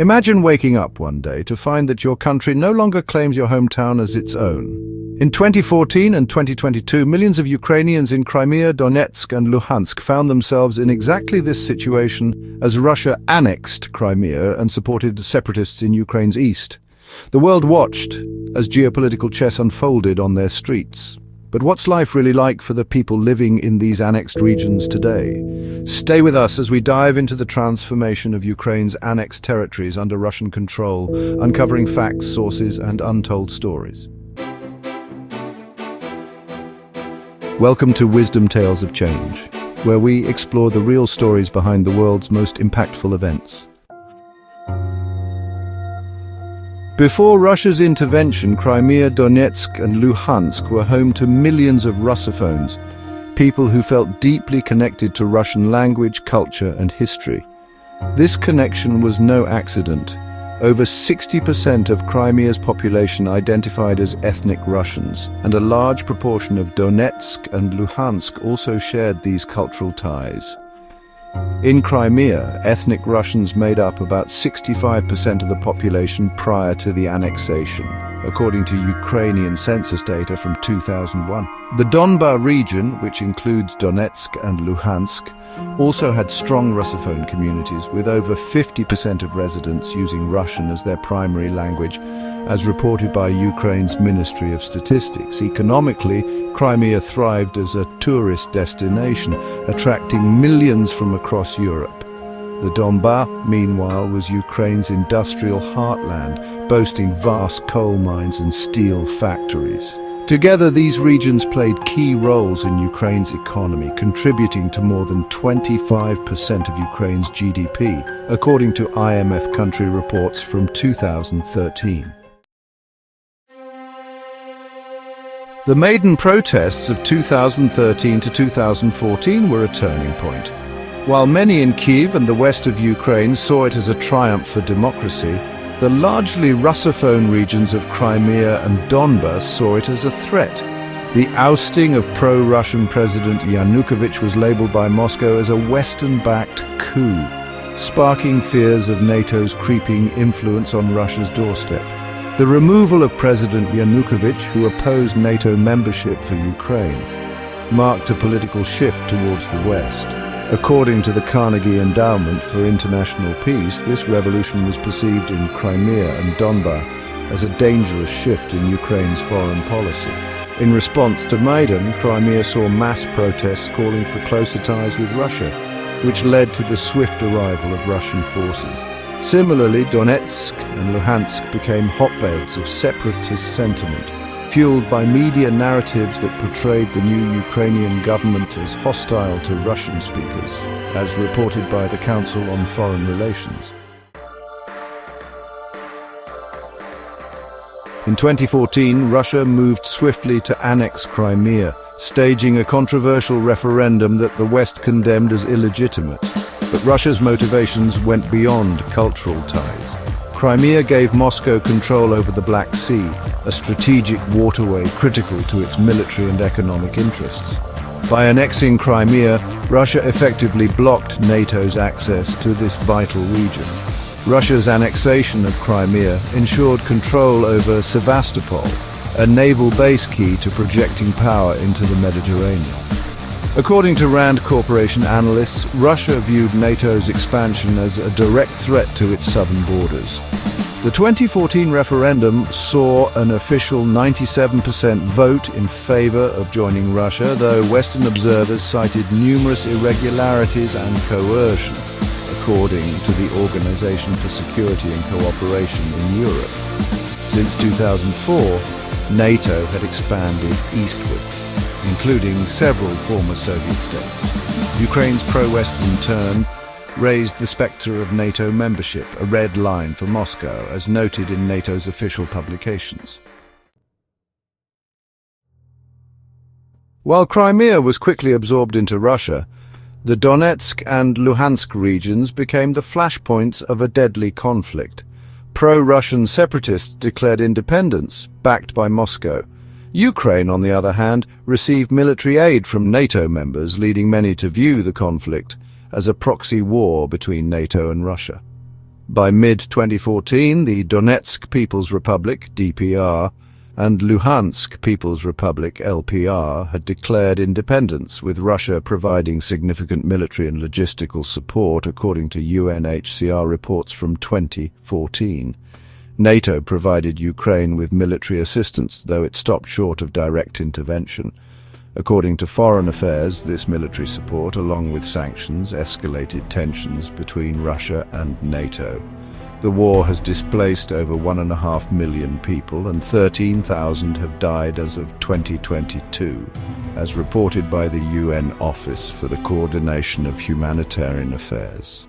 Imagine waking up one day to find that your country no longer claims your hometown as its own. In 2014 and 2022, millions of Ukrainians in Crimea, Donetsk and Luhansk found themselves in exactly this situation as Russia annexed Crimea and supported separatists in Ukraine's east. The world watched as geopolitical chess unfolded on their streets. But what's life really like for the people living in these annexed regions today? Stay with us as we dive into the transformation of Ukraine's annexed territories under Russian control, uncovering facts, sources, and untold stories. Welcome to Wisdom Tales of Change, where we explore the real stories behind the world's most impactful events. Before Russia's intervention, Crimea, Donetsk and Luhansk were home to millions of Russophones, people who felt deeply connected to Russian language, culture and history. This connection was no accident. Over 60% of Crimea's population identified as ethnic Russians, and a large proportion of Donetsk and Luhansk also shared these cultural ties. In Crimea, ethnic Russians made up about 65% of the population prior to the annexation, according to Ukrainian census data from 2001. The Donbas region, which includes Donetsk and Luhansk, also had strong Russophone communities, with over 50% of residents using Russian as their primary language, as reported by Ukraine's Ministry of Statistics. Economically, Crimea thrived as a tourist destination, attracting millions from across Europe. The Donbas, meanwhile, was Ukraine's industrial heartland, boasting vast coal mines and steel factories. Together, these regions played key roles in Ukraine's economy, contributing to more than 25% of Ukraine's GDP, according to IMF country reports from 2013. The Maidan protests of 2013 to 2014 were a turning point. While many in Kyiv and the west of Ukraine saw it as a triumph for democracy, the largely Russophone regions of Crimea and Donbas saw it as a threat. The ousting of pro-Russian President Yanukovych was labeled by Moscow as a Western-backed coup, sparking fears of NATO's creeping influence on Russia's doorstep. The removal of President Yanukovych, who opposed NATO membership for Ukraine, marked a political shift towards the West. According to the Carnegie Endowment for International Peace, this revolution was perceived in Crimea and Donbas as a dangerous shift in Ukraine's foreign policy. In response to Maidan, Crimea saw mass protests calling for closer ties with Russia, which led to the swift arrival of Russian forces. Similarly, Donetsk and Luhansk became hotbeds of separatist sentiment, fueled by media narratives that portrayed the new Ukrainian government as hostile to Russian speakers, as reported by the Council on Foreign Relations. In 2014, Russia moved swiftly to annex Crimea, staging a controversial referendum that the West condemned as illegitimate. But Russia's motivations went beyond cultural ties. Crimea gave Moscow control over the Black Sea, a strategic waterway critical to its military and economic interests. By annexing Crimea, Russia effectively blocked NATO's access to this vital region. Russia's annexation of Crimea ensured control over Sevastopol, a naval base key to projecting power into the Mediterranean. According to Rand Corporation analysts, Russia viewed NATO's expansion as a direct threat to its southern borders. The 2014 referendum saw an official 97% vote in favor of joining Russia, though Western observers cited numerous irregularities and coercion, according to the Organization for Security and Cooperation in Europe. Since 2004, NATO had expanded eastward, including several former Soviet states. Ukraine's pro-Western turn raised the specter of NATO membership, a red line for Moscow, as noted in NATO's official publications. While Crimea was quickly absorbed into Russia, the Donetsk and Luhansk regions became the flashpoints of a deadly conflict. Pro-Russian separatists declared independence, backed by Moscow. Ukraine, on the other hand, received military aid from NATO members, leading many to view the conflict as a proxy war between NATO and Russia. By mid-2014, the Donetsk People's Republic, DPR, and Luhansk People's Republic, LPR, had declared independence, with Russia providing significant military and logistical support, according to UNHCR reports from 2014. NATO provided Ukraine with military assistance, though it stopped short of direct intervention. According to Foreign Affairs, this military support, along with sanctions, escalated tensions between Russia and NATO. The war has displaced over 1.5 million people, and 13,000 have died as of 2022, as reported by the UN Office for the Coordination of Humanitarian Affairs.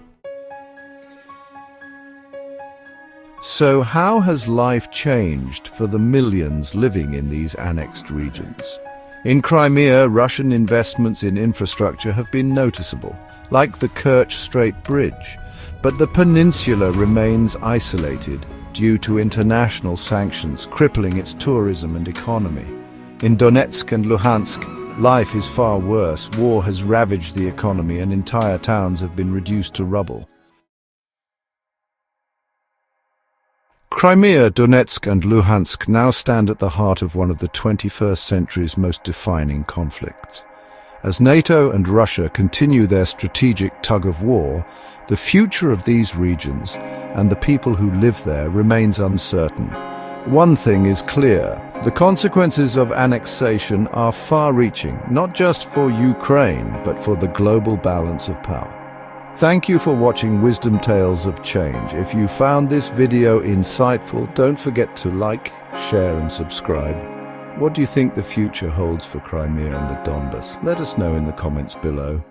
So how has life changed for the millions living in these annexed regions? In Crimea, Russian investments in infrastructure have been noticeable, like the Kerch Strait Bridge, but the peninsula remains isolated due to international sanctions crippling its tourism and economy. In Donetsk and Luhansk, life is far worse. War has ravaged the economy and entire towns have been reduced to rubble. Crimea, Donetsk and Luhansk now stand at the heart of one of the 21st century's most defining conflicts. As NATO and Russia continue their strategic tug-of-war, the future of these regions and the people who live there remains uncertain. One thing is clear: the consequences of annexation are far-reaching, not just for Ukraine, but for the global balance of power. Thank you for watching Wisdom Tales of Change. If you found this video insightful, don't forget to like, share and subscribe. What do you think the future holds for Crimea and the Donbas? Let us know in the comments below.